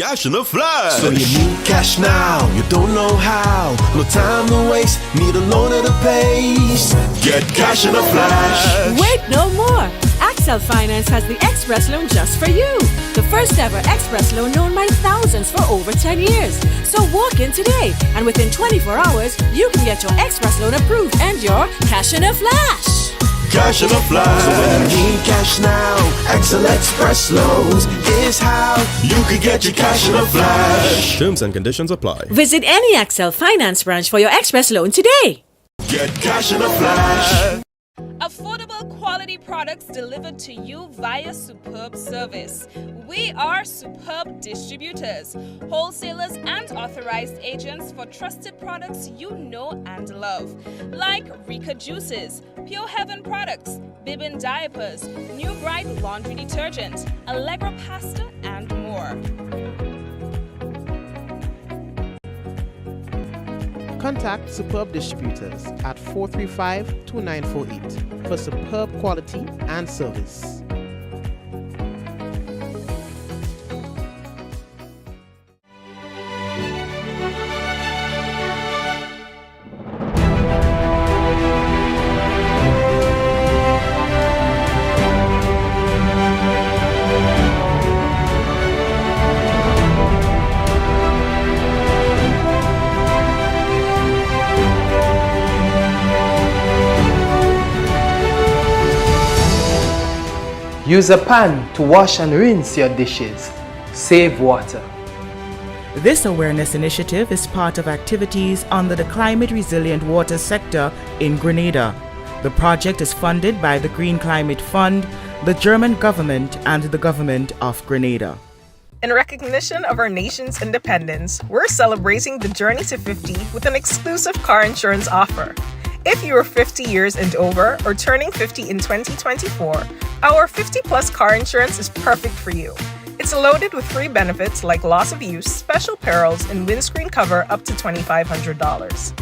cash in a flash. So you need cash now, you don't know how. No time to waste, need a loan at a pace. Get cash in a flash. Wait no more. Accel Finance has the Express Loan just for you. The first ever Express Loan known by thousands for over 10 years. So walk in today and within 24 hours, you can get your Express Loan approved and your cash in a flash. Cash in a flash. So when you need cash now, Accel Express Loans is how you can get your cash in a flash. Terms and conditions apply. Visit any Accel Finance branch for your Express Loan today. Get cash in a flash. Affordable quality products delivered to you via Superb Service. We are Superb Distributors, wholesalers and authorized agents for trusted products you know and love, like Rika Juices, Pure Heaven products, Bibbin diapers, New Bright laundry detergent, Allegra pasta, and more. Contact Superb Distributors at 435-2948 for superb quality and service. Use a pan to wash and rinse your dishes. Save water. This awareness initiative is part of activities under the Climate Resilient Water sector in Grenada. The project is funded by the Green Climate Fund, the German government, and the government of Grenada. In recognition of our nation's independence, we're celebrating the journey to 50 with an exclusive car insurance offer. If you are 50 years and over or turning 50 in 2024, our 50 plus car insurance is perfect for you. It's loaded with free benefits like loss of use, special perils, and windscreen cover up to $2,500.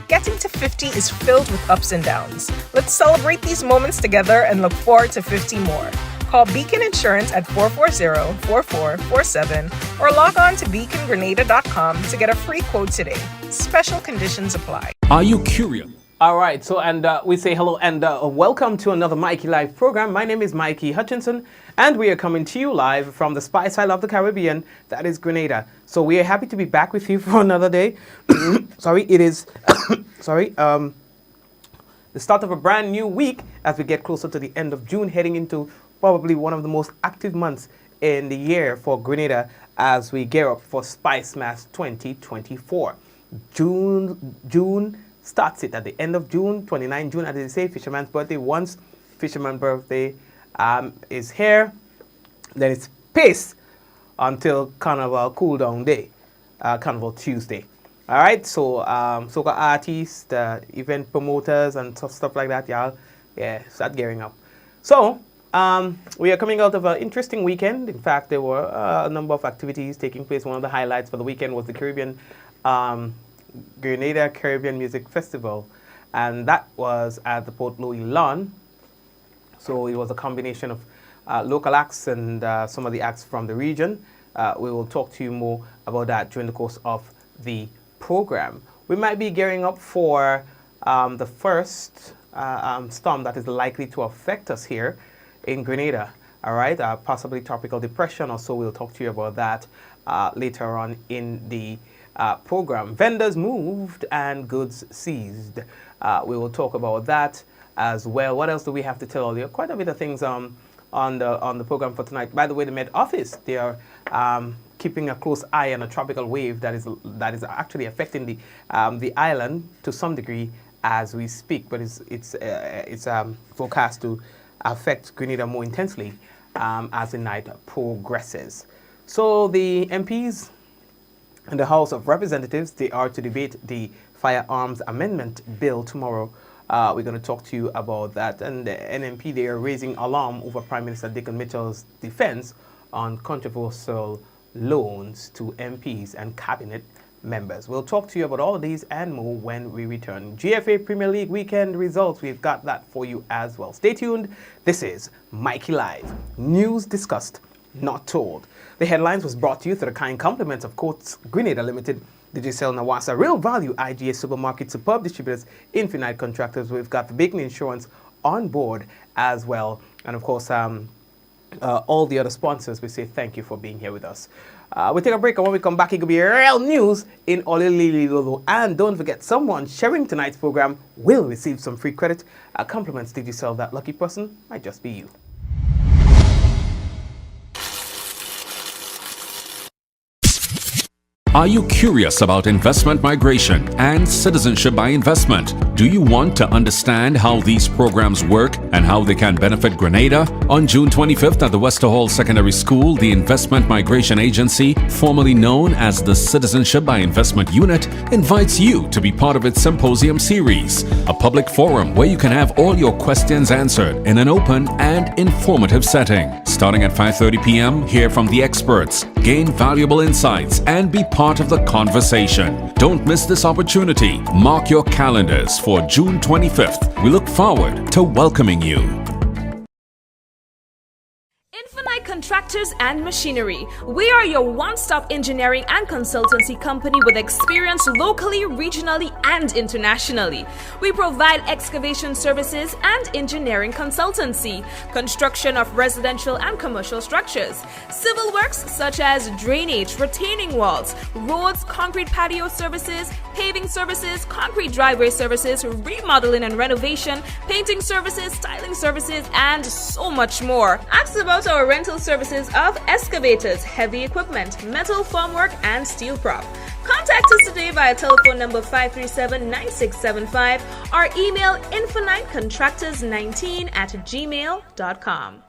Getting to 50 is filled with ups and downs. Let's celebrate these moments together and look forward to 50 more. Call Beacon Insurance at 440-4447 or log on to beacongrenada.com to get a free quote today. Special conditions apply. Are you curious? All right, so we say hello and welcome to another Mikey Live program. My name is Mikey Hutchinson, and we are coming to you live from the Spice Isle of the Caribbean, that is Grenada. So we are happy to be back with you for another day. Sorry, it is, the start of a brand new week as we get closer to the end of June, heading into probably one of the most active months in the year for Grenada as we gear up for Spice Mass 2024. June starts it at the end of June, 29 June, as they say, Fisherman's birthday. Once Fisherman's birthday is here, then it's pace until Carnival cool down day, Carnival Tuesday. All right, so soca artists, event promoters, and stuff like that, y'all, start gearing up. So we are coming out of an interesting weekend. In fact, there were a number of activities taking place. One of the highlights for the weekend was the Grenada Caribbean Music Festival, and that was at the Port Louis Lawn. So it was a combination of local acts and some of the acts from the region. We will talk to you more about that during the course of the program. We might be gearing up for the first storm that is likely to affect us here in Grenada. All right, possibly tropical depression, or so. We'll talk to you about that later on in the program. Vendors moved and goods seized. We will talk about that as well. What else do we have to tell you? Quite a bit of things on the program for tonight. By the way, the Met Office, they are keeping a close eye on a tropical wave that is actually affecting the island to some degree as we speak, but it's forecast to affect Grenada more intensely as the night progresses. So the MPs in the House of Representatives, they are to debate the Firearms Amendment Bill tomorrow. We're going to talk to you about that. And the NMP, they are raising alarm over Prime Minister Dickon Mitchell's defense on controversial loans to MPs and cabinet members. We'll talk to you about all of these and more when we return. GFA Premier League weekend results, we've got that for you as well. Stay tuned. This is Mikey Live. News discussed, not told. The headlines was brought to you through the kind compliments of Coates Grenada Limited, Digicel Nawasa, Real Value, IGA Supermarket, Superb Distributors, Infinite Contractors. We've got the Bacon Insurance on board as well. And of course, all the other sponsors, we say thank you for being here with us. We'll take a break, and when we come back, it could be real news in Olilililo. And don't forget, someone sharing tonight's program will receive some free credit. Compliments Digicel. That lucky person might just be you. Are you curious about investment migration and citizenship by investment? Do you want to understand how these programs work and how they can benefit Grenada? On June 25th at the Wester Hall Secondary School, the Investment Migration Agency, formerly known as the Citizenship by Investment Unit, invites you to be part of its symposium series, a public forum where you can have all your questions answered in an open and informative setting. Starting at 5:30 p.m., hear from the experts, gain valuable insights, and be part of the conversation. Don't miss this opportunity. Mark your calendars for June 25th. We look forward to welcoming you. Infinite Contractors and Machinery. We are your one-stop engineering and consultancy company with experience locally, regionally, and internationally. We provide excavation services and engineering consultancy, construction of residential and commercial structures, civil works such as drainage, retaining walls, roads, concrete patio services, paving services, concrete driveway services, remodeling and renovation, painting services, styling services, and so much more. Ask about our rental services of excavators, heavy equipment, metal formwork, and steel prop. Contact us today via telephone number 537-9675 or email infinitecontractors19@gmail.com.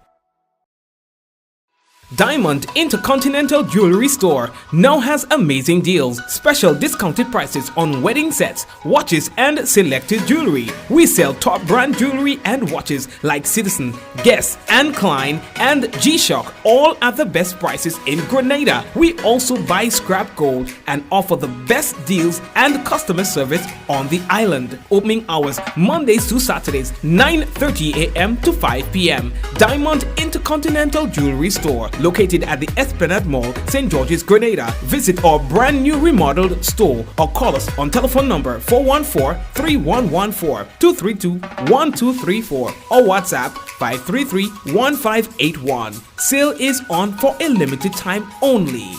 Diamond Intercontinental Jewelry Store now has amazing deals, special discounted prices on wedding sets, watches, and selected jewelry. We sell top brand jewelry and watches like Citizen, Guess, and Klein, and G-Shock, all at the best prices in Grenada. We also buy scrap gold and offer the best deals and customer service on the island. Opening hours Mondays to Saturdays, 9:30 a.m. to 5 p.m. Diamond Intercontinental Jewelry Store, located at the Esplanade Mall, St. George's, Grenada. Visit our brand new remodeled store or call us on telephone number 414-3114, 232-1234 or WhatsApp 533-1581. Sale is on for a limited time only.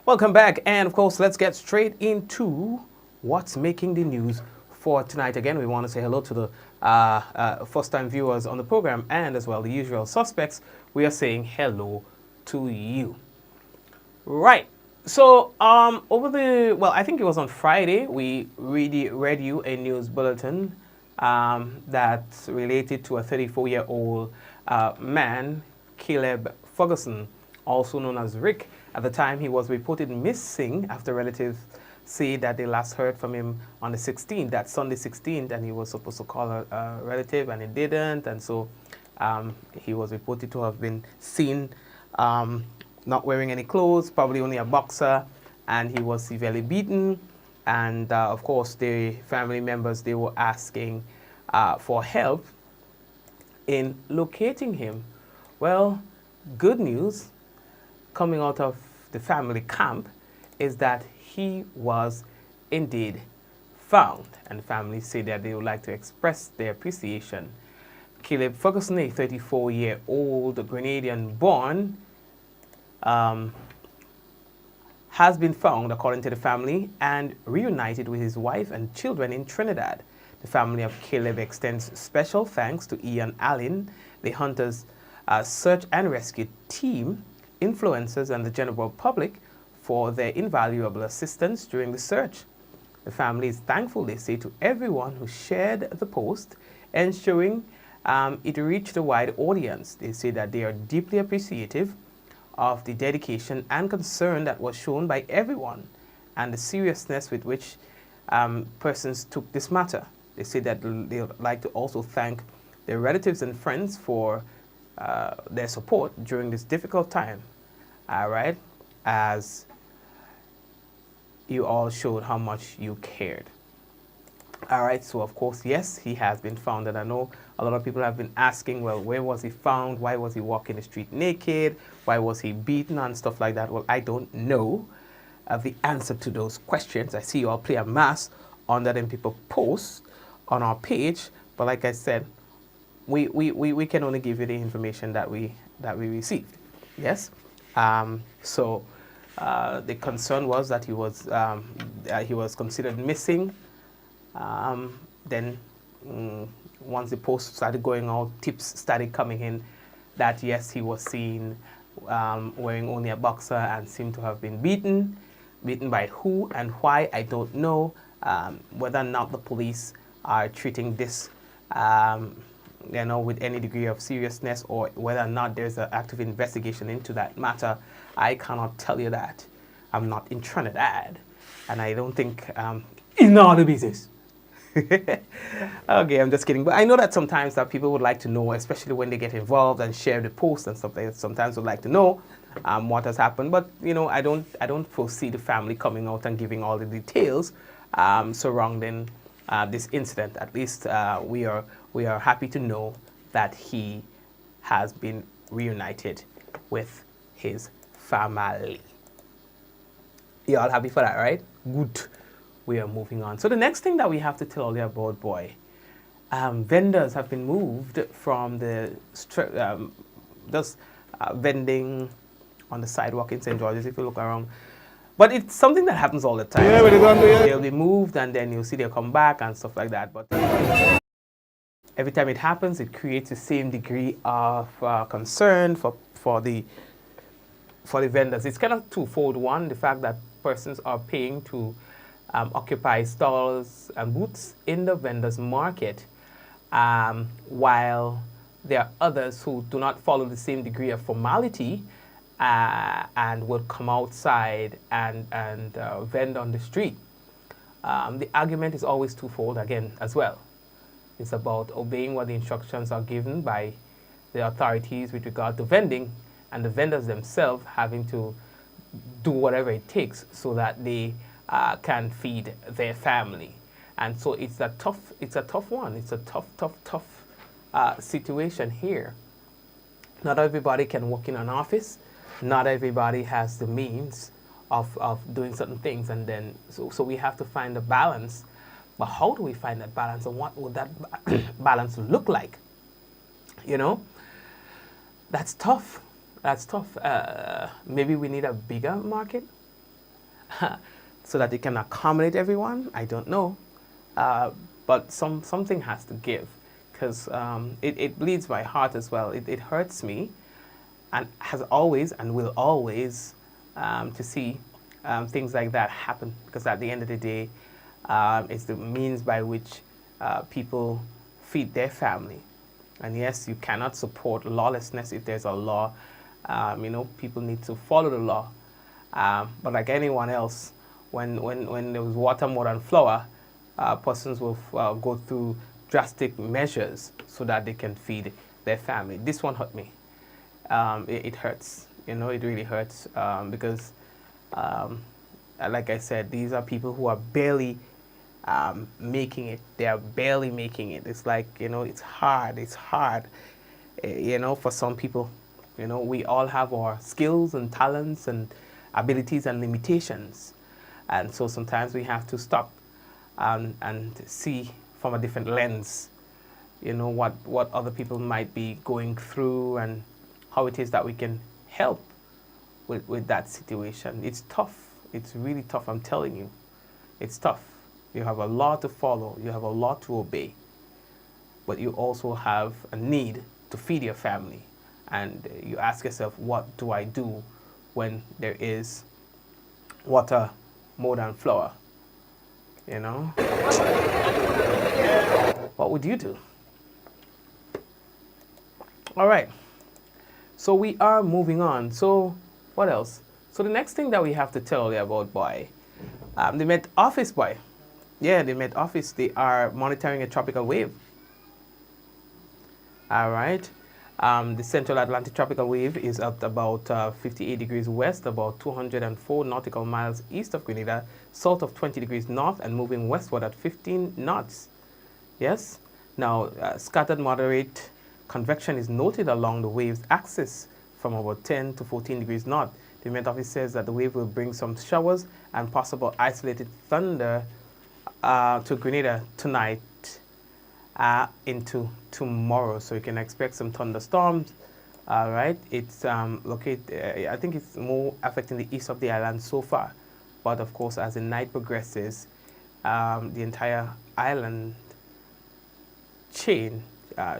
Welcome back, and of course, let's get straight into what's making the news for tonight. Again, we want to say hello to the first-time viewers on the program, and as well the usual suspects. We are saying hello to you. Right. So I think it was on Friday, we read you a news bulletin that's related to a 34-year-old man, Caleb Ferguson, also known as Rick. At the time, he was reported missing after relatives say that they last heard from him on the 16th, that Sunday 16th, and he was supposed to call a relative and he didn't, and so he was reported to have been seen not wearing any clothes, probably only a boxer, and he was severely beaten. And of course, the family members, they were asking for help in locating him. Well, good news coming out of the family camp is that he was indeed found, and the family say that they would like to express their appreciation. Caleb Ferguson, a 34-year-old Grenadian born, has been found, according to the family, and reunited with his wife and children in Trinidad. The family of Caleb extends special thanks to Ian Allen, the hunters search and rescue team, influencers, and the general public for their invaluable assistance during the search. The family is thankful, they say, to everyone who shared the post, ensuring it reached a wide audience. They say that they are deeply appreciative of the dedication and concern that was shown by everyone and the seriousness with which persons took this matter. They say that they would like to also thank their relatives and friends for their support during this difficult time. All right, as you all showed how much you cared. All right, so of course, yes, he has been found. And I know a lot of people have been asking, well, where was he found? Why was he walking the street naked? Why was he beaten and stuff like that? Well, I don't know the answer to those questions. I see you all play a mass on that and people post on our page. But like I said, we can only give you the information that we received. Yes? So the concern was that he was considered missing. Then once the post started going out, tips started coming in that yes, he was seen wearing only a boxer and seemed to have been beaten. Beaten by who and why, I don't know. Whether or not the police are treating this with any degree of seriousness, or whether or not there's an active investigation into that matter, I cannot tell you that. I'm not in Trinidad, and I don't think in all the business. Okay, I'm just kidding. But I know that sometimes that people would like to know, especially when they get involved and share the post and stuff like that. Sometimes would like to know what has happened. But I don't foresee the family coming out and giving all the details surrounding this incident. At least we are happy to know that he has been reunited with his family. You all happy for that, right? Good. We are moving on. So the next thing that we have to tell you about, boy, vendors have been moved from the vending on the sidewalk in St. George's, if you look around. But it's something that happens all the time. Yeah, they'll be moved and then you'll see they'll come back and stuff like that. But every time it happens, it creates the same degree of concern for the vendors. It's kind of twofold. One, the fact that persons are paying to occupy stalls and booths in the vendors market, while there are others who do not follow the same degree of formality and will come outside and vend on the street. The argument is always twofold again as well. It's about obeying what the instructions are given by the authorities with regard to vending, and the vendors themselves having to do whatever it takes so that they can feed their family. And so it's a tough one. It's a tough situation here. Not everybody can work in an office. Not everybody has the means of doing certain things, and then so we have to find a balance. But how do we find that balance, and what would that balance look like? That's tough. That's tough. Maybe we need a bigger market so that it can accommodate everyone. I don't know. But something has to give, because it bleeds my heart as well. It hurts me, and has always and will always to see things like that happen, because at the end of the day, it's the means by which people feed their family. And yes, you cannot support lawlessness if there's a law. People need to follow the law. But like anyone else, when there was water more than flour, persons will go through drastic measures so that they can feed their family. This one hurt me. It hurts. It really hurts because, like I said, these are people who are barely making it. They are barely making it. It's like, it's hard. It's hard, for some people. We all have our skills and talents and abilities and limitations. And so sometimes we have to stop and see from a different lens, what other people might be going through and how it is that we can help with that situation. It's tough. It's really tough, I'm telling you. It's tough. You have a law to follow. You have a law to obey. But you also have a need to feed your family. And you ask yourself, what do I do when there is water more than flour? You know? What would you do? All right. So we are moving on. So what else? So the next thing that we have to tell you about, boy, the Met Office, boy. Yeah, the Met Office, they are monitoring a tropical wave. All right. The Central Atlantic tropical wave is at about 58 degrees west, about 204 nautical miles east of Grenada, south of 20 degrees north, and moving westward at 15 knots. Yes. Now, scattered moderate convection is noted along the wave's axis from about 10 to 14 degrees north. The Met Office says that the wave will bring some showers and possible isolated thunder to Grenada tonight into tomorrow. So you can expect some thunderstorms. All right, it's located. I think it's more affecting the east of the island so far, but of course, as the night progresses, the entire island chain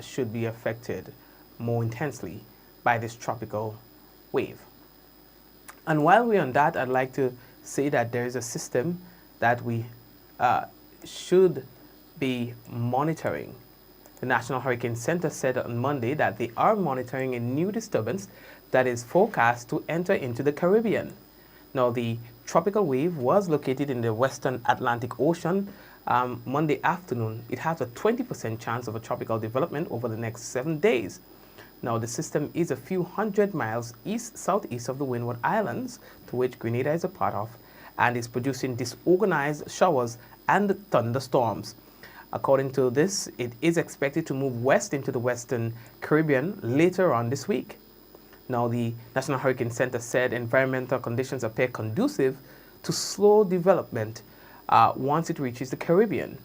should be affected more intensely by this tropical wave. And while we're on that, I'd like to say that there is a system that we should be monitoring. The National Hurricane Center said on Monday that they are monitoring a new disturbance that is forecast to enter into the Caribbean. Now, the tropical wave was located in the Western Atlantic Ocean Monday afternoon. It has a 20% chance of a tropical development over the next 7 days. Now, the system is a few hundred miles southeast of the Windward Islands, to which Grenada is a part of, and is producing disorganized showers and thunderstorms. According to this, it is expected to move west into the Western Caribbean later on this week. Now, the National Hurricane Center said environmental conditions appear conducive to slow development once it reaches the Caribbean.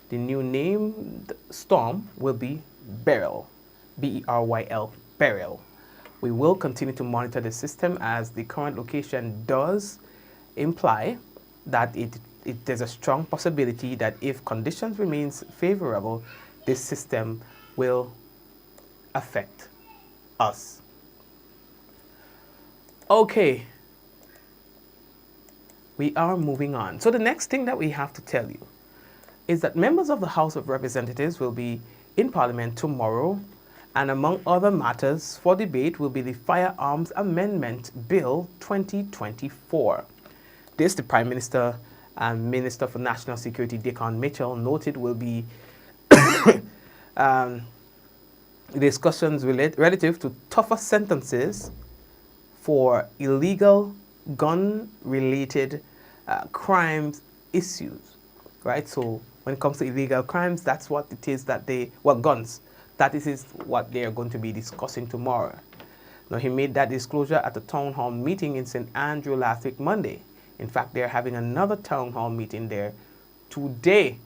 The new named storm will be Beryl. Beryl, Beryl. We will continue to monitor the system, as the current location does imply that there's a strong possibility that if conditions remains favorable, this system will affect us. Okay, we are moving on. So the next thing that we have to tell you is that members of the House of Representatives will be in Parliament tomorrow, and among other matters for debate will be the Firearms Amendment Bill 2024. This, the Prime Minister and Minister for National Security, Dickon Mitchell, noted will be discussions relative to tougher sentences for illegal gun-related crimes issues, right? So when it comes to illegal crimes, that's what it is that guns. That is what they are going to be discussing tomorrow. Now, he made that disclosure at the town hall meeting in St. Andrew last week, Monday. In fact, they're having another town hall meeting there today.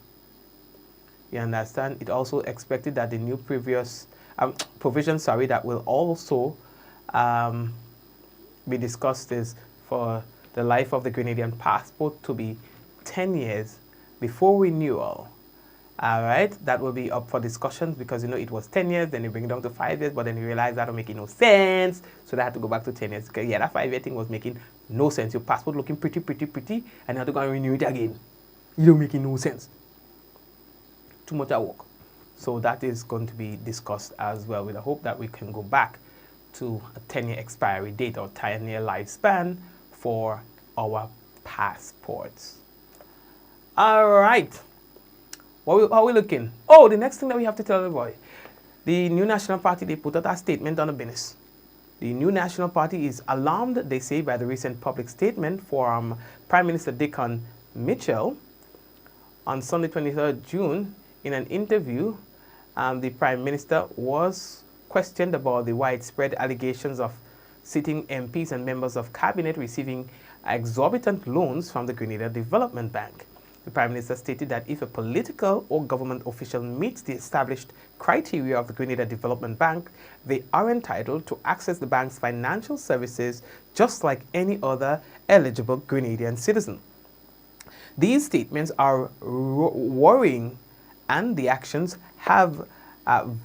You understand? It also expected that the new provision, that will also be discussed is for the life of the Grenadian passport to be 10 years before renewal. All right, that will be up for discussions, because it was 10 years, then they bring it down to 5 years, but then you realize that don't make no sense, so they had to go back to 10 years. Yeah, that 5-year thing was making no sense. Your passport looking pretty, and you have to go and renew it again. You don't making no sense. Too much at work. So that is going to be discussed as well, with the hope that we can go back to a 10-year expiry date or 10-year lifespan for our passports. All right. How are we looking? Oh, the next thing that we have to tell everybody. The New National Party, they put out a statement on the business. The New National Party is alarmed, they say, by the recent public statement from Prime Minister Dickon Mitchell. On Sunday, 23rd June, in an interview, the Prime Minister was questioned about the widespread allegations of sitting MPs and members of cabinet receiving exorbitant loans from the Grenada Development Bank. The Prime Minister stated that if a political or government official meets the established criteria of the Grenada Development Bank, they are entitled to access the bank's financial services just like any other eligible Grenadian citizen. These statements are worrying, and the actions have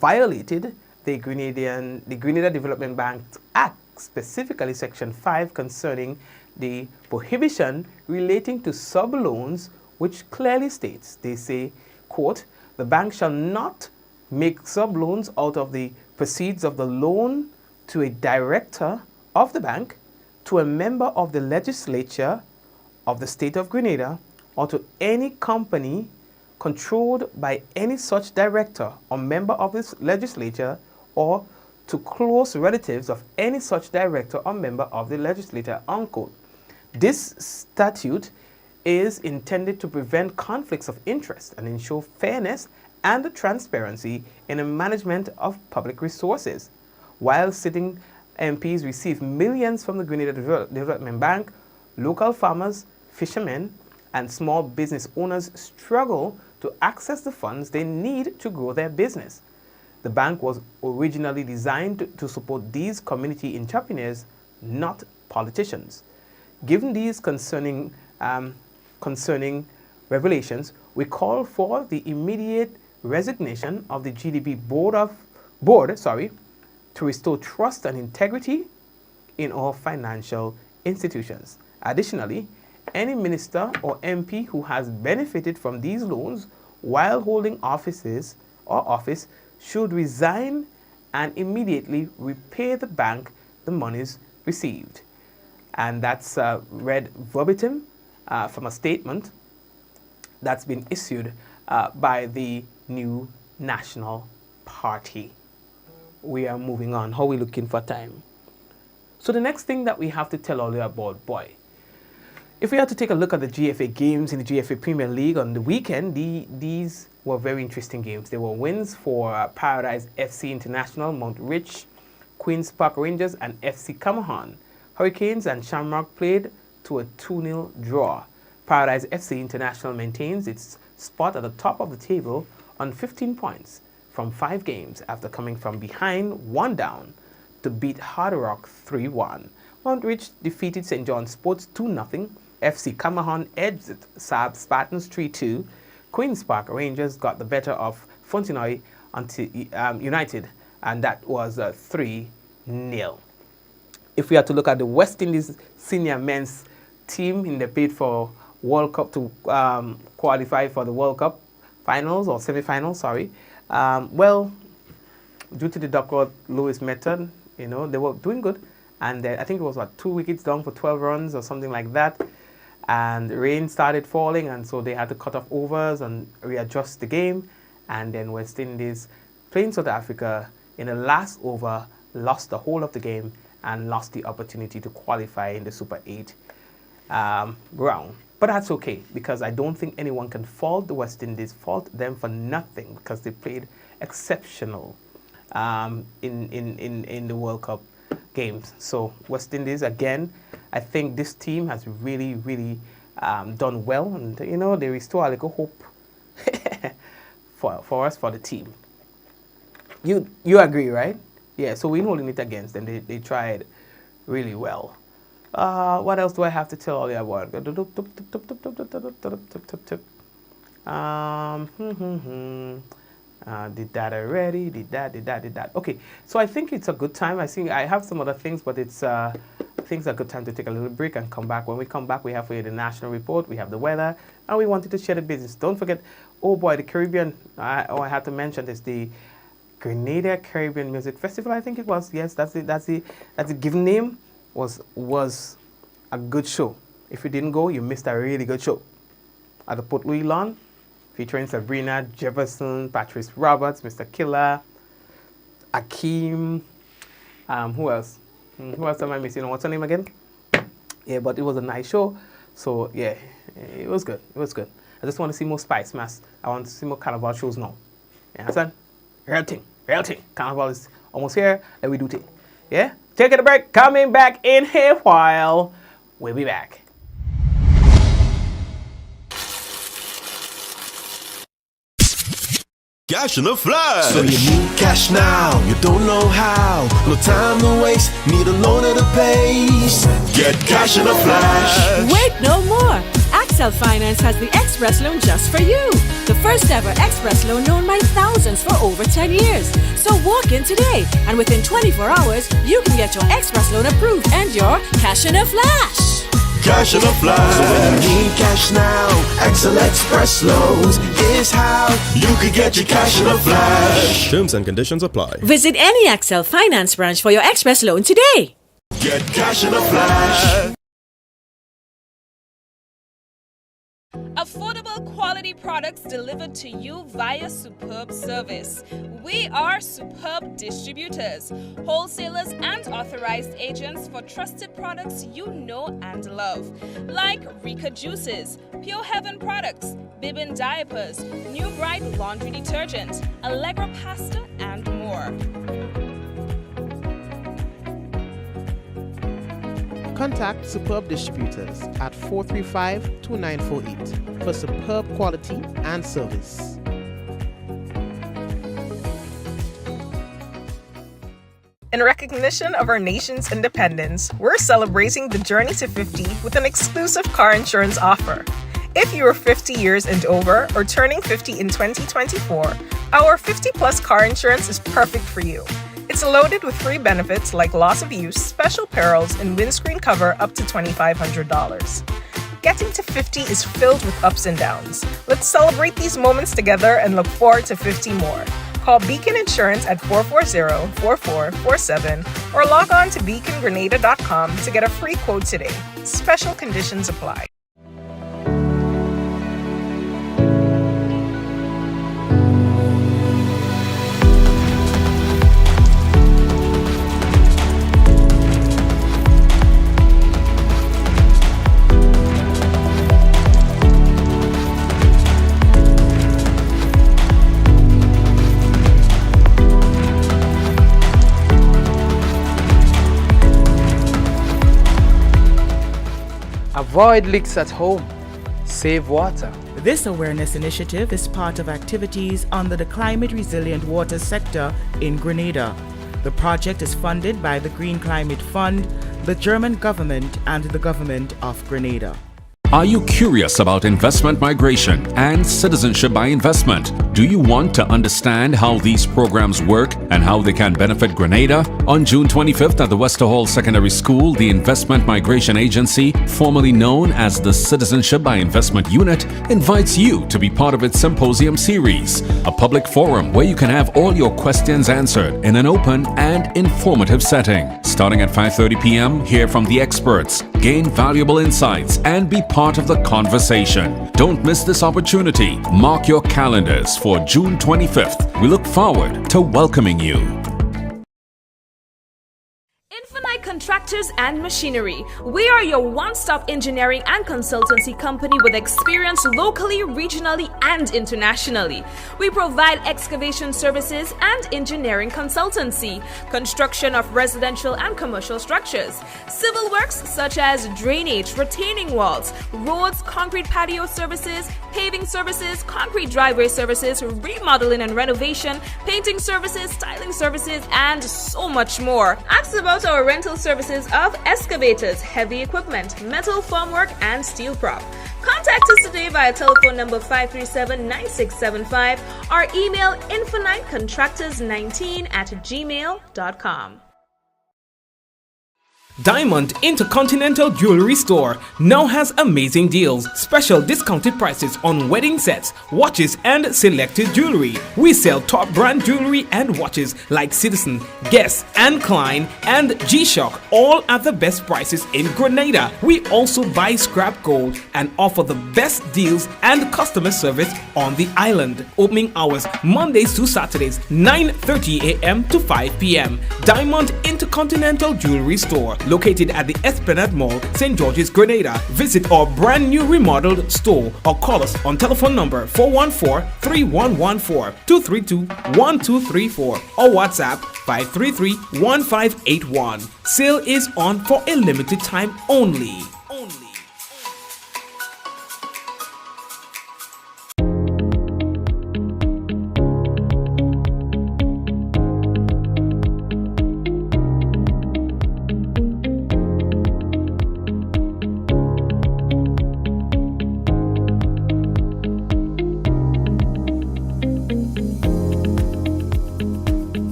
violated the Grenada Development Bank Act, specifically Section 5 concerning the prohibition relating to sub-loans, which clearly states, they say, quote, the bank shall not make sub-loans out of the proceeds of the loan to a director of the bank, to a member of the legislature of the state of Grenada, or to any company controlled by any such director or member of this legislature, or to close relatives of any such director or member of the legislature, unquote. This statute is intended to prevent conflicts of interest and ensure fairness and transparency in the management of public resources. While sitting MPs receive millions from the Grenada Development Bank, local farmers, fishermen, and small business owners struggle to access the funds they need to grow their business. The bank was originally designed to support these community entrepreneurs, not politicians. Given these concerning revelations, we call for the immediate resignation of the GDB board to restore trust and integrity in our financial institutions. Additionally, any minister or MP who has benefited from these loans while holding office should resign and immediately repay the bank the monies received. And that's read verbatim from a statement that's been issued by the new National Party. We are moving on. How are we looking for time? So the next thing that we have to tell all you about, boy, if we had to take a look at the GFA games in the GFA Premier League on the weekend, these were very interesting games. There were wins for Paradise FC International, Mount Rich, Queen's Park Rangers, and FC Camahan. Hurricanes and Shamrock played to a 2-0 draw. Paradise FC International maintains its spot at the top of the table on 15 points from 5 games after coming from behind 1 down to beat Hard Rock 3-1. Mount Rich defeated St. John's Sports 2-0. FC Camahan edged Saab Spartans 3-2. Queen's Park Rangers got the better of Fontenoy United, and that was 3-0. If we had to look at the West Indies senior men's team in the bid for World Cup to qualify for the World Cup finals or semi-finals, well, due to the Duckworth Lewis method, they were doing good. And I think it was 2 wickets down for 12 runs or something like that. And rain started falling, and so they had to cut off overs and readjust the game. And then West Indies, playing South Africa, in the last over, lost the whole of the game and lost the opportunity to qualify in the Super 8 round. But that's okay, because I don't think anyone can fault the West Indies, fault them for nothing, because they played exceptional in the World Cup games. So West Indies, again, I think this team has really, really done well, and they restore a little hope for us, for the team. You agree, right? Yeah, so we're holding it against them. They tried really well. What else do I have to tell you about? Did that already? Did that. Okay, so I think it's a good time. I have some other things, but it's I think it's a good time to take a little break and come back. When we come back, we have for you the national report, we have the weather, and we wanted to share the business. Don't forget, oh boy, the Caribbean, I had to mention this, the Grenada Caribbean Music Festival, I think it was. Yes, that's the given name. Was a good show. If you didn't go, you missed a really good show. At the Port Louis Lawn, featuring Sabrina Jefferson, Patrice Roberts, Mr. Killer, Akeem, who else? Who else am I missing? What's her name again? Yeah, but it was a nice show. So yeah, it was good. It was good. I just want to see more Spice Mass. I want to see more Carnival shows now. You understand? Real thing. Carnival is almost here, and we do thing. Yeah? Taking a break, coming back in a while. We'll be back. Cash in the flash. So you need cash now, you don't know how. No time to waste, need a loan at a pace. Get cash in a flash. Wait no more. Excel Finance has the Express loan just for you. The first ever Express loan known by thousands for over 10 years. So walk in today, and within 24 hours, you can get your Express loan approved and your cash in a flash. Cash in a flash. So when you need cash now, Excel Express loans is how you can get your cash in a flash. Terms and conditions apply. Visit any Excel Finance branch for your Express loan today. Get cash in a flash. Affordable quality products delivered to you via superb service. We are Superb Distributors, wholesalers and authorized agents for trusted products you know and love, like Rika Juices, Pure Heaven products, Bibin diapers, New Bright laundry detergent, Allegra pasta, and more. Contact Superb Distributors at 435-2948 for superb quality and service. In recognition of our nation's independence, we're celebrating the journey to 50 with an exclusive car insurance offer. If you are 50 years and over or turning 50 in 2024, our 50-plus car insurance is perfect for you. It's loaded with free benefits like loss of use, special perils, and windscreen cover up to $2,500. Getting to 50 is filled with ups and downs. Let's celebrate these moments together and look forward to 50 more. Call Beacon Insurance at 440-4447 or log on to beacongrenada.com to get a free quote today. Special conditions apply. Avoid leaks at home. Save water. This awareness initiative is part of activities under the climate resilient water sector in Grenada. The project is funded by the Green Climate Fund, the German government, and the government of Grenada. Are you curious about investment migration and citizenship by investment? Do you want to understand how these programs work and how they can benefit Grenada? On June 25th at the Wester Hall Secondary School, the Investment Migration Agency, formerly known as the Citizenship by Investment Unit, invites you to be part of its symposium series, a public forum where you can have all your questions answered in an open and informative setting. Starting at 5:30 p.m., hear from the experts, gain valuable insights, and be part of the conversation. Don't miss this opportunity. Mark your calendars for June 25th. We look forward to welcoming you. Infinite Contractors and Machinery. We are your one-stop engineering and consultancy company with experience locally, regionally, and internationally. We provide excavation services and engineering consultancy, construction of residential and commercial structures, civil works such as drainage, retaining walls, roads, concrete patio services, paving services, concrete driveway services, remodeling and renovation, painting services, styling services, and so much more. Ask about our rental services of excavators, heavy equipment, metal formwork, and steel prop. Contact us today via telephone number 537-9675 or email infinitecontractors19@gmail.com. Diamond Intercontinental Jewelry Store now has amazing deals, special discounted prices on wedding sets, watches, and selected jewelry. We sell top brand jewelry and watches like Citizen, Guess, and Klein, and G-Shock, all at the best prices in Grenada. We also buy scrap gold and offer the best deals and customer service on the island. Opening hours Mondays to Saturdays, 9:30 a.m. to 5 p.m. Diamond Intercontinental Jewelry Store, located at the Esplanade Mall, St. George's, Grenada. Visit our brand new remodeled store or call us on telephone number 414-3114, 232-1234 or WhatsApp 533-1581. Sale is on for a limited time only.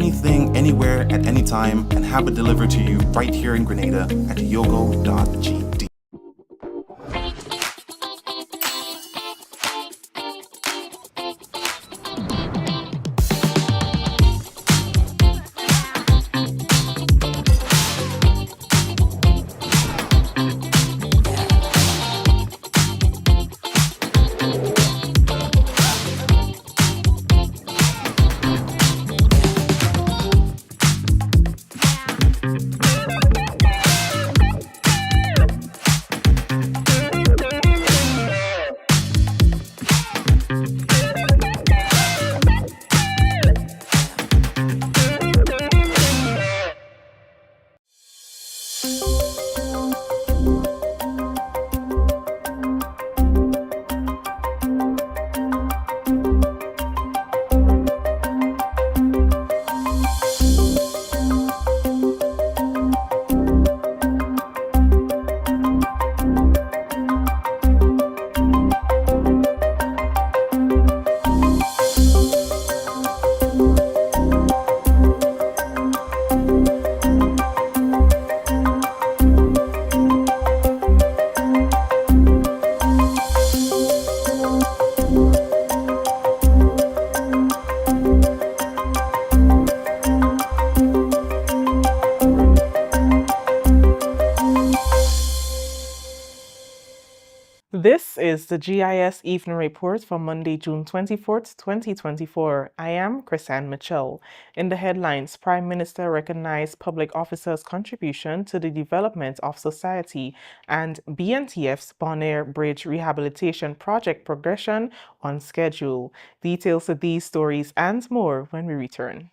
anything, anywhere, at any time, and have it delivered to you right here in Grenada at yogo.gd. This is the GIS Evening Report for Monday, June 24th, 2024. I am Chrisanne Mitchell. In the headlines, Prime Minister recognized public officers' contribution to the development of society, and BNTF's Bonaire Bridge Rehabilitation Project progression on schedule. Details of these stories and more when we return.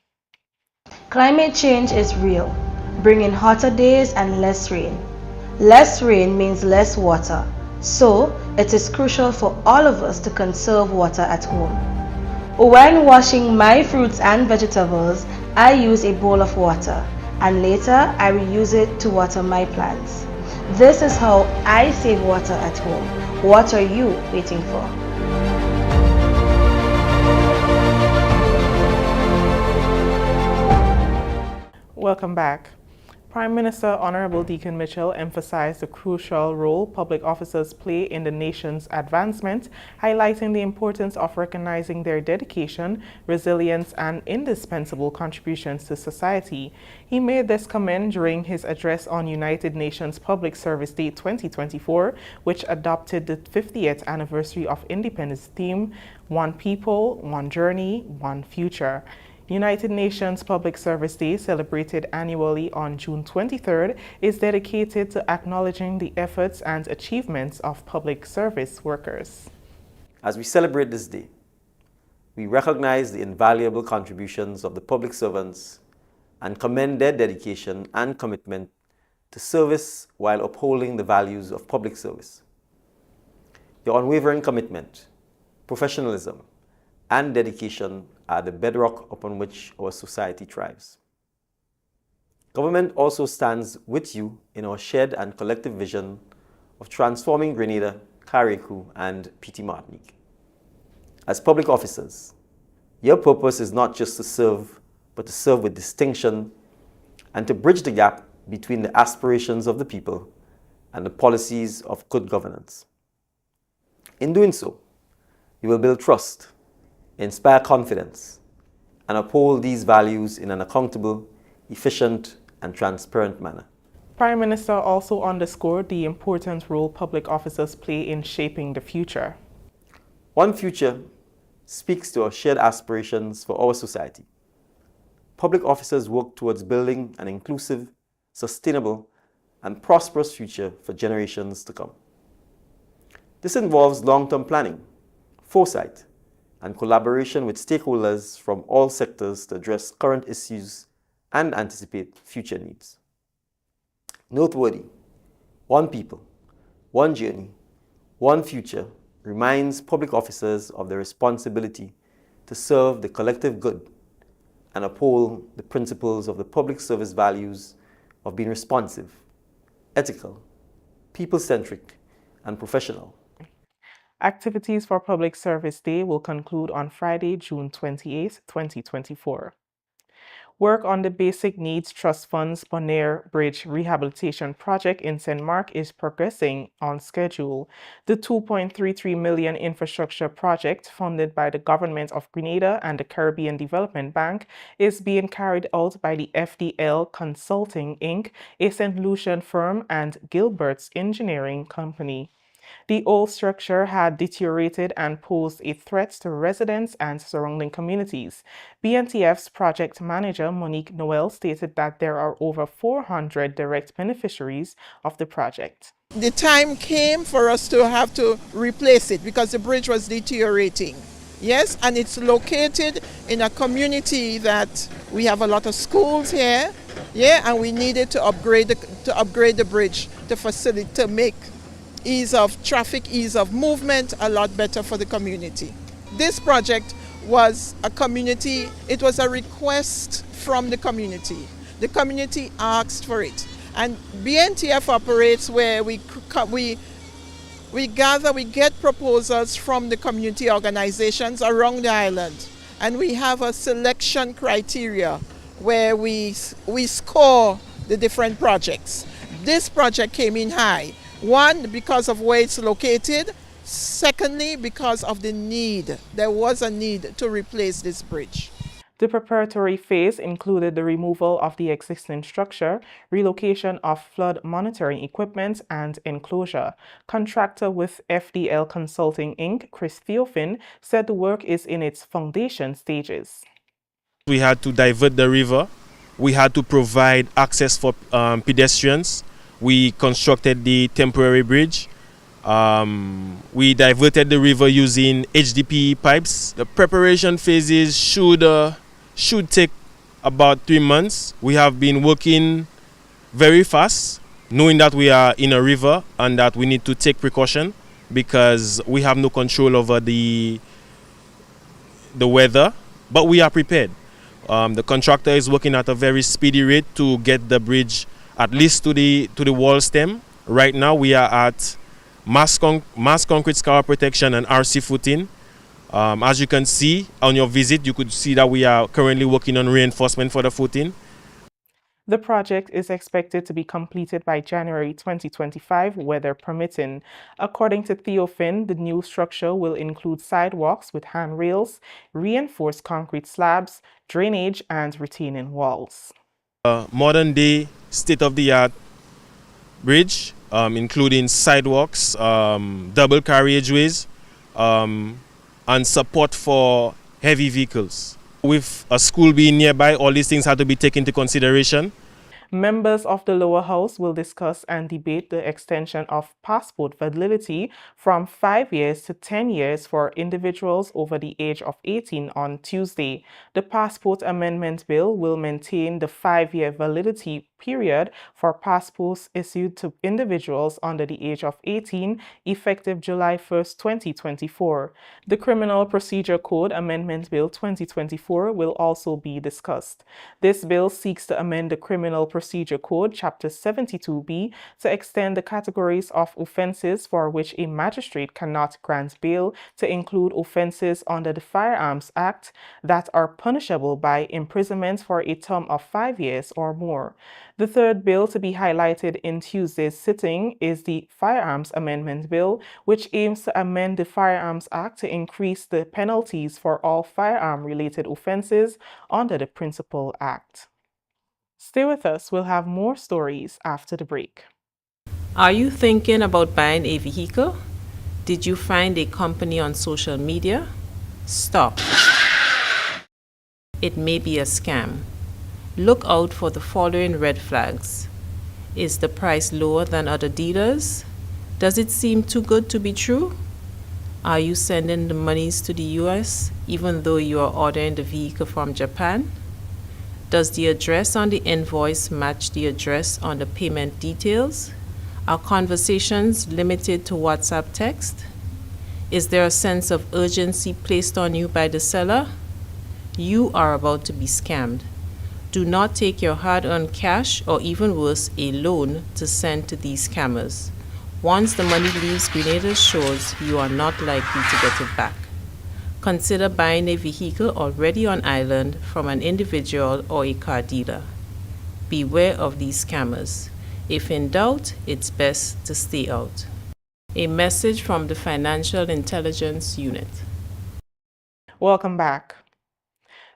Climate change is real, bringing hotter days and less rain. Less rain means less water. So, it is crucial for all of us to conserve water at home. When washing my fruits and vegetables, I use a bowl of water, and later I reuse it to water my plants. This is how I save water at home. What are you waiting for? Welcome back. Prime Minister Honorable Deacon Mitchell emphasized the crucial role public officers play in the nation's advancement, highlighting the importance of recognizing their dedication, resilience, and indispensable contributions to society. He made this comment during his address on United Nations Public Service Day 2024, which adopted the 50th anniversary of independence theme, One People, One Journey, One Future. United Nations Public Service Day, celebrated annually on June 23rd, is dedicated to acknowledging the efforts and achievements of public service workers. As we celebrate this day, we recognize the invaluable contributions of the public servants and commend their dedication and commitment to service while upholding the values of public service. Your unwavering commitment, professionalism, and dedication are the bedrock upon which our society thrives. Government also stands with you in our shared and collective vision of transforming Grenada, Carriacou, and Petite Martinique. As public officers, your purpose is not just to serve, but to serve with distinction and to bridge the gap between the aspirations of the people and the policies of good governance. In doing so, you will build trust, inspire confidence, and uphold these values in an accountable, efficient, and transparent manner. Prime Minister also underscored the important role public officers play in shaping the future. One Future speaks to our shared aspirations for our society. Public officers work towards building an inclusive, sustainable, and prosperous future for generations to come. This involves long-term planning, foresight, and collaboration with stakeholders from all sectors to address current issues and anticipate future needs. Noteworthy, One People, One Journey, One Future reminds public officers of their responsibility to serve the collective good and uphold the principles of the public service values of being responsive, ethical, people-centric, and professional. Activities for Public Service Day will conclude on Friday, June 28, 2024. Work on the Basic Needs Trust Fund's Bonaire Bridge Rehabilitation Project in St. Mark is progressing on schedule. The $2.33 million infrastructure project, funded by the Government of Grenada and the Caribbean Development Bank, is being carried out by the FDL Consulting, Inc., a St. Lucian firm, and Gilbert's Engineering Company. The old structure had deteriorated and posed a threat to residents and surrounding communities. BNTF's project manager, Monique Noel, stated that there are over 400 direct beneficiaries of the project. The time came for us to have to replace it because the bridge was deteriorating. Yes, and it's located in a community that we have a lot of schools here. Yeah, and we needed to upgrade the bridge to make ease of traffic, ease of movement a lot better for the community. This project was it was a request from the community. The community asked for it. And BNTF operates where we get proposals from the community organizations around the island. And we have a selection criteria where we score the different projects. This project came in high. One, because of where it's located. Secondly, because of the need. There was a need to replace this bridge. The preparatory phase included the removal of the existing structure, relocation of flood monitoring equipment, and enclosure. Contractor with FDL Consulting, Inc., Chris Theophin, said the work is in its foundation stages. We had to divert the river. We had to provide access for pedestrians. We constructed the temporary bridge. We diverted the river using HDPE pipes. The preparation phases should take about 3 months. We have been working very fast, knowing that we are in a river and that we need to take precaution because we have no control over the weather, but we are prepared. The contractor is working at a very speedy rate to get the bridge at least to the wall stem. Right now we are at mass concrete scour protection and RC footing. As you can see on your visit, you could see that we are currently working on reinforcement for the footing. The project is expected to be completed by January 2025, weather permitting. According to Theophin, the new structure will include sidewalks with handrails, reinforced concrete slabs, drainage, and retaining walls. Modern day state-of-the-art bridge, including sidewalks, double carriageways, and support for heavy vehicles. With a school being nearby, all these things have to be taken into consideration. Members of the lower house will discuss and debate the extension of passport validity from 5 years to 10 years for individuals over the age of 18 on Tuesday. The passport amendment bill will maintain the 5-year validity period for passports issued to individuals under the age of 18 effective July 1st, 2024. The Criminal Procedure Code Amendment Bill 2024 will also be discussed. This bill seeks to amend the Criminal Procedure Code Chapter 72B to extend the categories of offenses for which a magistrate cannot grant bail to include offenses under the Firearms Act that are punishable by imprisonment for a term of 5 years or more. The third bill to be highlighted in Tuesday's sitting is the Firearms Amendment Bill, which aims to amend the Firearms Act to increase the penalties for all firearm-related offenses under the Principal Act. Stay with us, we'll have more stories after the break. Are you thinking about buying a vehicle? Did you find a company on social media? Stop. It may be a scam. Look out for the following red flags. Is the price lower than other dealers? Does it seem too good to be true? Are you sending the monies to the US even though you are ordering the vehicle from Japan? Does the address on the invoice match the address on the payment details? Are conversations limited to WhatsApp text? Is there a sense of urgency placed on you by the seller? You are about to be scammed. Do not take your hard-earned cash or even worse, a loan to send to these scammers. Once the money leaves Grenada's shores, you are not likely to get it back. Consider buying a vehicle already on island from an individual or a car dealer. Beware of these scammers. If in doubt, it's best to stay out. A message from the Financial Intelligence Unit. Welcome back.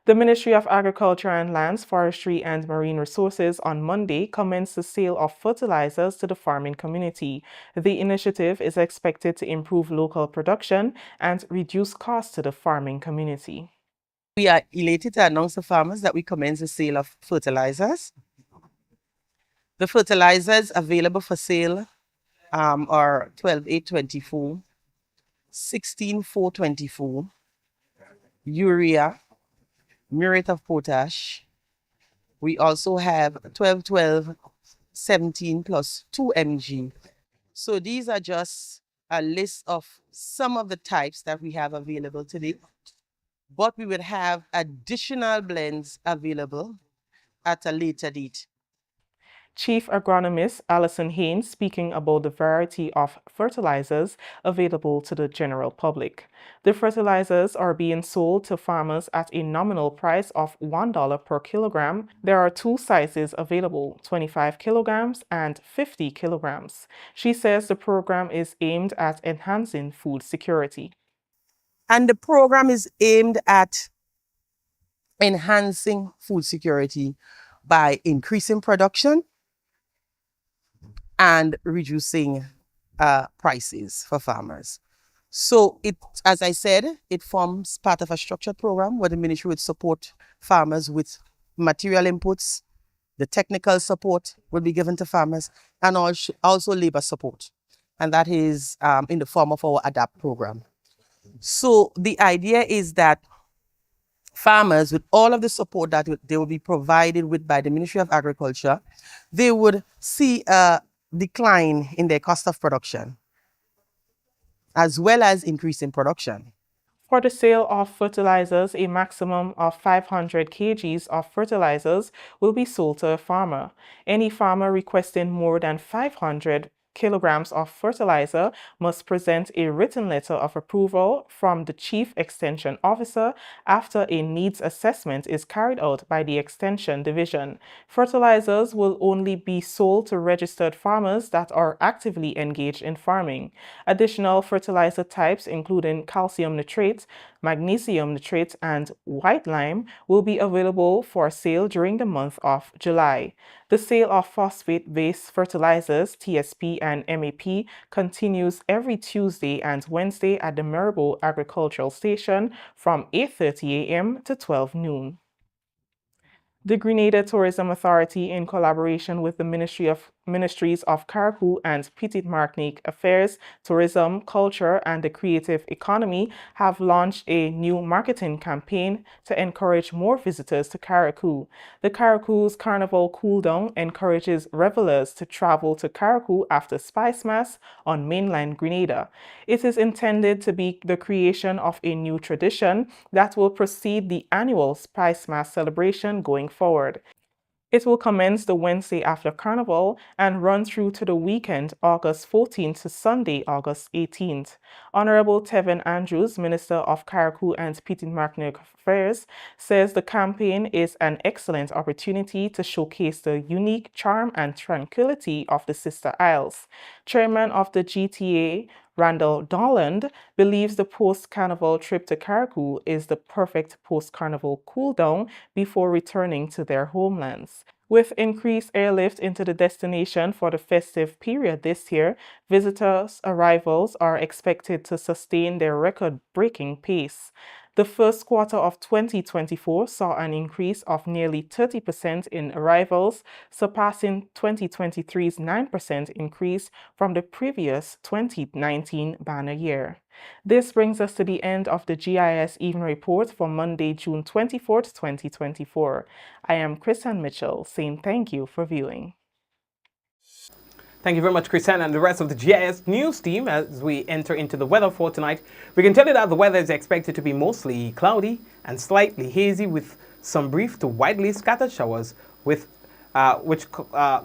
The Ministry of Agriculture and Lands, Forestry and Marine Resources on Monday commenced the sale of fertilizers to the farming community. The initiative is expected to improve local production and reduce costs to the farming community. We are elated to announce to farmers that we commence the sale of fertilizers. The fertilizers available for sale are 12,824, 16,424, urea, muriate of potash. We also have 12, 17 plus 2 mg. So these are just a list of some of the types that we have available today, but we would have additional blends available at a later date. Chief Agronomist Alison Haynes speaking about the variety of fertilizers available to the general public. The fertilizers are being sold to farmers at a nominal price of $1 per kilogram. There are two sizes available, 25 kilograms and 50 kilograms. She says the program is aimed at enhancing food security. And the program is aimed at enhancing food security by increasing production and reducing prices for farmers. So it, as I said, it forms part of a structured program where the ministry would support farmers with material inputs, the technical support will be given to farmers, and also labor support. And that is in the form of our ADAPT program. So the idea is that farmers, with all of the support that they will be provided with by the Ministry of Agriculture, they would see a decline in their cost of production, as well as increase in production. For the sale of fertilizers, a maximum of 500 kgs of fertilizers will be sold to a farmer. Any farmer requesting more than 500 kilograms of fertilizer must present a written letter of approval from the Chief Extension Officer after a needs assessment is carried out by the Extension Division. Fertilizers will only be sold to registered farmers that are actively engaged in farming. Additional fertilizer types, including calcium nitrate, magnesium nitrate, and white lime, will be available for sale during the month of July. The sale of phosphate-based fertilizers, TSP and MAP, continues every Tuesday and Wednesday at the Maribo Agricultural Station from 8:30 a.m. to 12 noon. The Grenada Tourism Authority, in collaboration with the Ministries of Carriacou and Petite Martinique Affairs, Tourism, Culture, and the Creative Economy, have launched a new marketing campaign to encourage more visitors to Carriacou. The Carriacou's Carnival Cool Down encourages revelers to travel to Carriacou after Spice Mass on mainland Grenada. It is intended to be the creation of a new tradition that will precede the annual Spice Mass celebration going forward. It will commence the Wednesday after Carnival and run through to the weekend, August 14th to Sunday, August 18th. Honorable Tevin Andrews, Minister of Carriacou and Petite Martinique Affairs, says the campaign is an excellent opportunity to showcase the unique charm and tranquility of the Sister Isles. Chairman of the GTA, Randall Dolland, believes the post-carnival trip to Carriacou is the perfect post-carnival cool-down before returning to their homelands. With increased airlift into the destination for the festive period this year, visitors' arrivals are expected to sustain their record-breaking pace. The first quarter of 2024 saw an increase of nearly 30% in arrivals, surpassing 2023's 9% increase from the previous 2019 banner year. This brings us to the end of the GIS Even Report for Monday, June 24th, 2024. I am Chrisanne Mitchell, saying thank you for viewing. Thank you very much, Chrisanne, and the rest of the GIS News team. As we enter into the weather for tonight, we can tell you that the weather is expected to be mostly cloudy and slightly hazy with some brief to widely scattered showers, which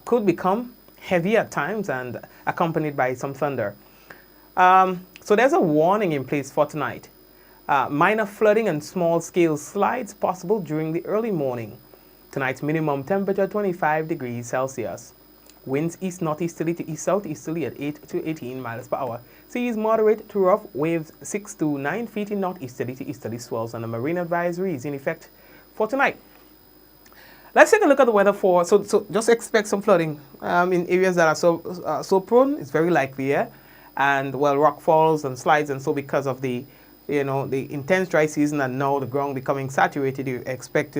could become heavy at times and accompanied by some thunder. So there's a warning in place for tonight. Minor flooding and small-scale slides possible during the early morning. Tonight's minimum temperature 25 degrees Celsius. Winds east-northeasterly to east-southeasterly at 8 to 18 miles per hour. Seas moderate to rough, waves 6 to 9 feet in northeasterly to easterly swells, and a marine advisory is in effect for tonight. Let's take a look at the weather for, so just expect some flooding in areas that are so prone. It's very likely, yeah? And, well, rock falls and slides, and so because of the, the intense dry season and now the ground becoming saturated, you expect,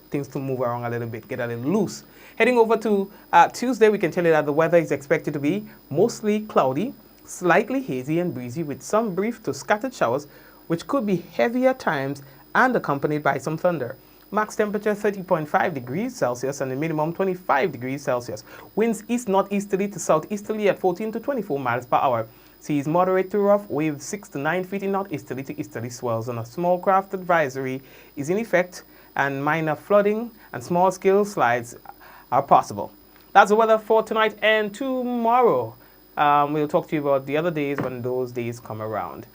things to move around a little bit, get a little loose. Heading over to Tuesday, we can tell you that the weather is expected to be mostly cloudy, slightly hazy and breezy with some brief to scattered showers, which could be heavy at times and accompanied by some thunder. Max temperature 30.5 degrees Celsius and the minimum 25 degrees Celsius. Winds east-northeasterly to southeasterly at 14 to 24 miles per hour. Seas moderate to rough, waves 6 to 9 feet in northeasterly to easterly swells, and a small craft advisory is in effect, and minor flooding and small-scale slides are possible. That's the weather for tonight and tomorrow. We'll talk to you about the other days when those days come around.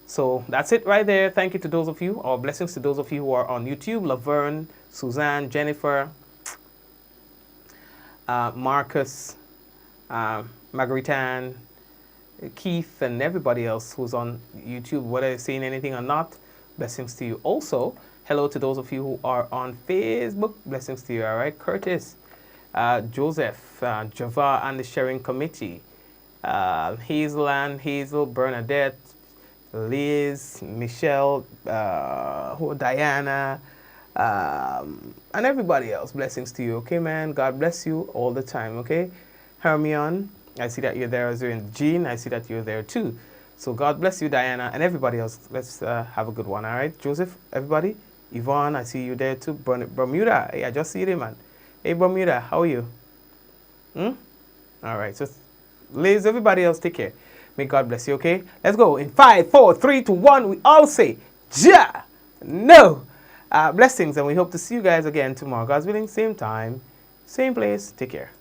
So that's it right there. Thank you to those of you, or blessings to those of you who are on YouTube. Laverne, Suzanne, Jennifer, Marcus, Margaretan, Keith, and everybody else who's on YouTube, whether you're saying anything or not. Blessings to you. Also, hello to those of you who are on Facebook. Blessings to you, all right? Curtis, Joseph, Java and the Sharing Committee, Hazel, Bernadette, Liz, Michelle, Diana, and everybody else. Blessings to you, okay, man? God bless you all the time, okay? Hermione, I see that you're there as well. Jean, I see that you're there too. So God bless you, Diana, and everybody else. Let's have a good one, all right? Joseph, everybody. Yvonne, I see you there too. Bermuda, hey, I just see you, man. Hey, Bermuda, how are you? All right, so Liz, everybody else, take care. May God bless you, okay? Let's go. In 5, 4, 3, 2, 1, we all say, Ja! No! Blessings, and we hope to see you guys again tomorrow. God's willing, same time, same place. Take care.